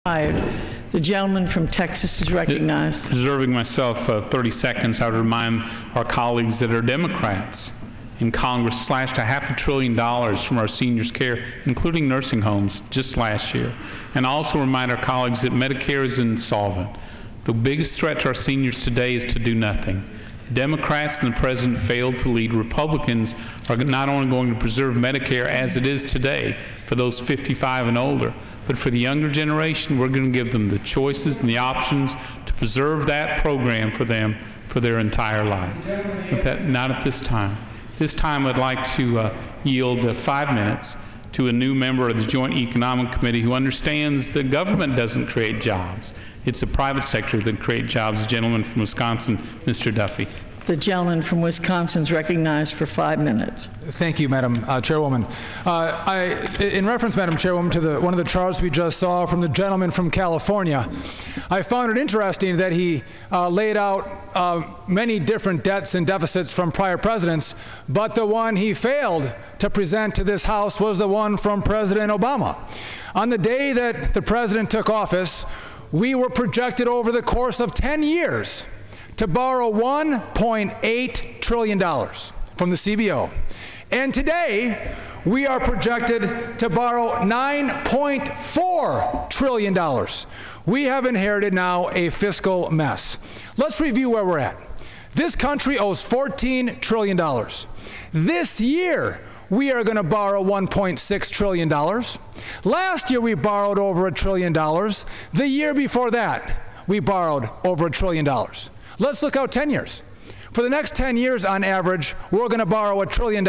The gentleman from Texas is recognized. Reserving myself 30 seconds, I would remind our colleagues that are Democrats in Congress slashed $500 billion from our seniors' care, including nursing homes, just last year. And also remind our colleagues that Medicare is insolvent. The biggest threat to our seniors today is to do nothing. Democrats and the President failed to lead. Republicans are not only going to preserve Medicare as it is today for those 55 and older, but for the younger generation, we're going to give them the choices and the options to preserve that program for them for their entire life. Not at this time. This time I'd like to yield 5 minutes to a new member of the Joint Economic Committee who understands that government doesn't create jobs. It's the private sector that creates jobs. The gentleman from Wisconsin, Mr. Duffy. The gentleman from Wisconsin is recognized for 5 minutes. Thank you, Madam Chairwoman. In reference, Madam Chairwoman, to one of the charts we just saw from the gentleman from California, I found it interesting that he laid out many different debts and deficits from prior presidents, but the one he failed to present to this House was the one from President Obama. On the day that the president took office, we were projected over the course of 10 years to borrow $1.8 trillion from the CBO. And today, we are projected to borrow $9.4 trillion. We have inherited now a fiscal mess. Let's review where we're at. This country owes $14 trillion. This year, we are going to borrow $1.6 trillion. Last year, we borrowed over $1 trillion. The year before that, we borrowed over $1 trillion. Let's look out 10 years. For the next 10 years, on average, we're going to borrow $1 trillion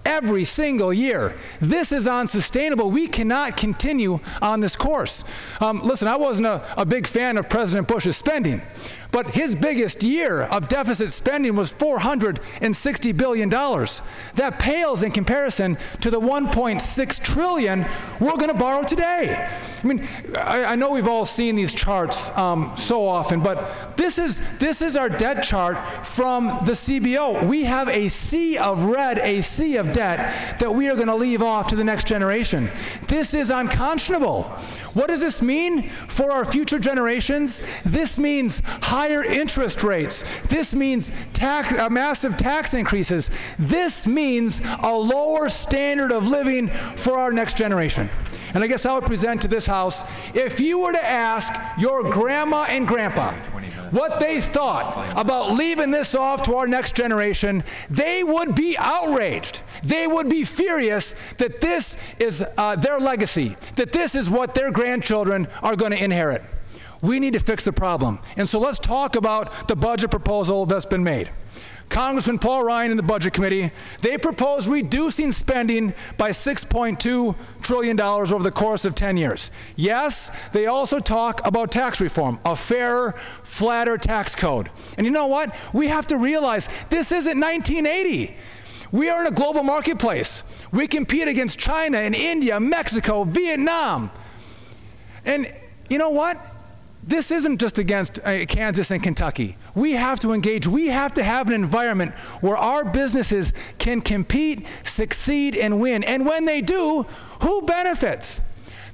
every single year. This is unsustainable. We cannot continue on this course. Listen, I wasn't a big fan of President Bush's spending, but his biggest year of deficit spending was $460 billion. That pales in comparison to the $1.6 trillion we're going to borrow today. I mean, I know we've all seen these charts so often, but this is our debt chart from the CBO. We have a sea of red, a sea of debt that we are going to leave off to the next generation. This is unconscionable. What does this mean for our future generations? This means higher interest rates. This means massive tax increases. This means a lower standard of living for our next generation. And I guess I would present to this House, if you were to ask your grandma and grandpa what they thought about leaving this off to our next generation, they would be outraged. They would be furious that this is their legacy, that this is what their grandchildren are going to inherit. We need to fix the problem. And so let's talk about the budget proposal that's been made. Congressman Paul Ryan in the Budget Committee, they propose reducing spending by $6.2 trillion over the course of 10 years. Yes, they also talk about tax reform, a fairer, flatter tax code. And you know what? We have to realize this isn't 1980. We are in a global marketplace. We compete against China and India, Mexico, Vietnam. And you know what? This isn't just against Kansas and Kentucky. We have to engage. We have to have an environment where our businesses can compete, succeed, and win. And when they do, who benefits?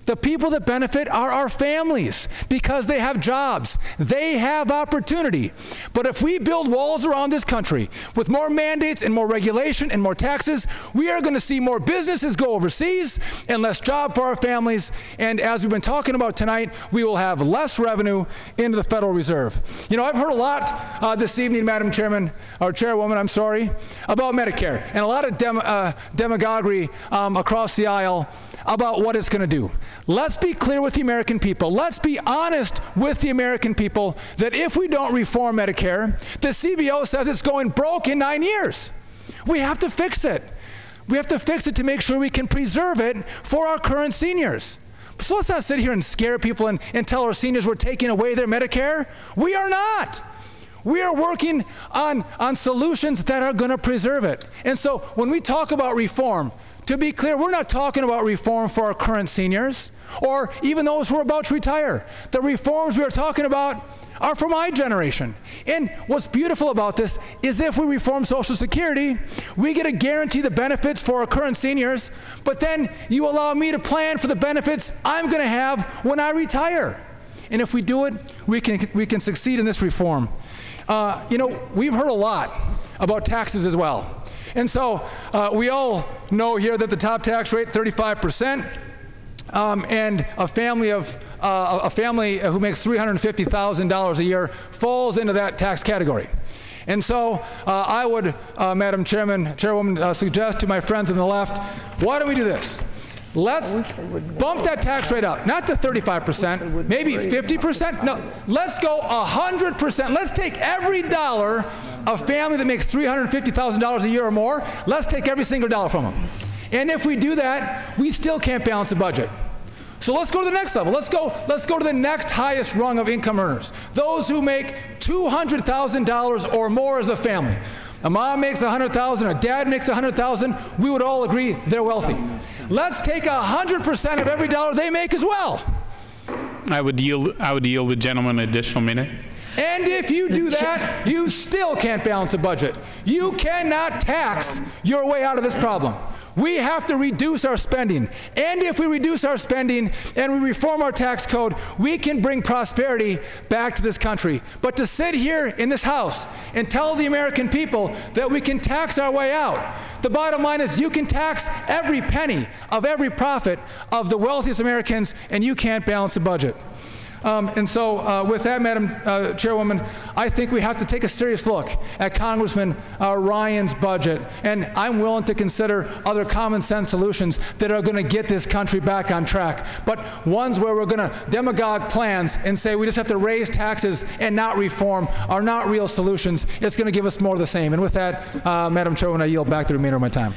The people that benefit are our families because they have jobs. They have opportunity. But if we build walls around this country with more mandates and more regulation and more taxes, we are going to see more businesses go overseas and less job for our families. And as we've been talking about tonight, we will have less revenue into the Federal Reserve. You know, I've heard a lot this evening, Madam Chairman, or Chairwoman, I'm sorry, about Medicare and a lot of demagoguery across the aisle about what it's going to do. Let's be clear with the American people. Let's be honest with the American people that if we don't reform Medicare, the CBO says it's going broke in 9 years. We have to fix it. We have to fix it to make sure we can preserve it for our current seniors. So let's not sit here and scare people and tell our seniors we're taking away their Medicare. We are not. We are working on solutions that are going to preserve it. And so when we talk about reform, to be clear, we're not talking about reform for our current seniors or even those who are about to retire. The reforms we are talking about are for my generation. And what's beautiful about this is if we reform Social Security, we get to guarantee the benefits for our current seniors, but then you allow me to plan for the benefits I'm going to have when I retire. And if we do it, we can succeed in this reform. You know, we've heard a lot about taxes as well. And so we all know here that the top tax rate, 35%, and a family who makes $350,000 a year falls into that tax category. And so I would, Madam Chairwoman, suggest to my friends on the left, why don't we do this? Let's bump that tax rate up, not to 35%, maybe 50%. No, let's go 100%. Let's take every dollar a family that makes $350,000 a year or more, let's take every single dollar from them. And if we do that, we still can't balance the budget. So let's go to the next level. Let's go to the next highest rung of income earners. Those who make $200,000 or more as a family. A mom makes $100,000, a dad makes $100,000. We would all agree they're wealthy. Let's take 100% of every dollar they make as well. I would yield the gentleman an additional minute. And if you do that, you still can't balance the budget. You cannot tax your way out of this problem. We have to reduce our spending. And if we reduce our spending and we reform our tax code, we can bring prosperity back to this country. But to sit here in this House and tell the American people that we can tax our way out, the bottom line is you can tax every penny of every profit of the wealthiest Americans, and you can't balance the budget. And so with that, Madam Chairwoman, I think we have to take a serious look at Congressman Ryan's budget. And I'm willing to consider other common sense solutions that are going to get this country back on track. But ones where we're going to demagogue plans and say we just have to raise taxes and not reform are not real solutions. It's going to give us more of the same. And with that, Madam Chairwoman, I yield back the remainder of my time.